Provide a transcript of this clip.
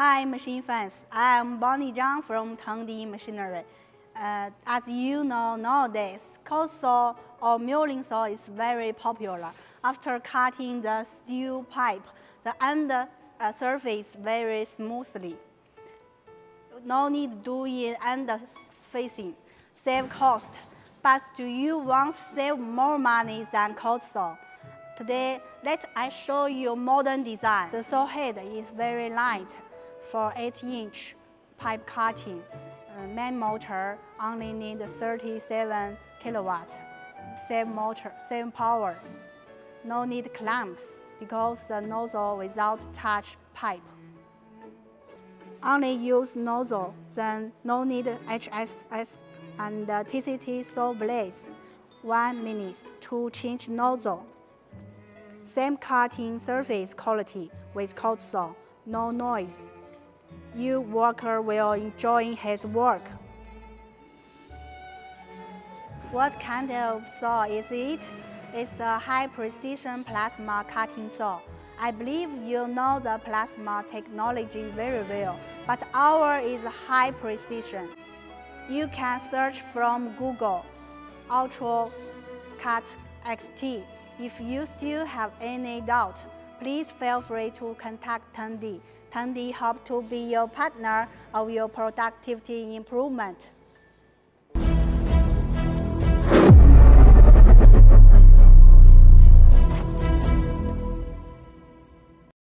Hi, machine fans. I'm Bonnie Zhang from 10D Machinery. As you know, nowadays, cold saw or milling saw is very popular. After cutting the steel pipe, the end surface very smoothly. No need doing end facing, save cost. But do you want to save more money than cold saw? Today, let I show you modern design. The saw head is very light for 8-inch pipe cutting. Main motor only need 37 kilowatt. Save power. No need clamps because the nozzle without touch pipe. Only use nozzle, then no need HSS and TCT saw blades. 1 minute to change nozzle. Same cutting surface quality with cold saw, no noise. Your worker will enjoy his work. What kind of saw is it? It's a high-precision plasma cutting saw. I believe you know the plasma technology very well, but ours is high precision. You can search from Google, Ultra Cut XT. If you still have any doubt, please feel free to contact 10D. 10D hope to be your partner of your productivity improvement.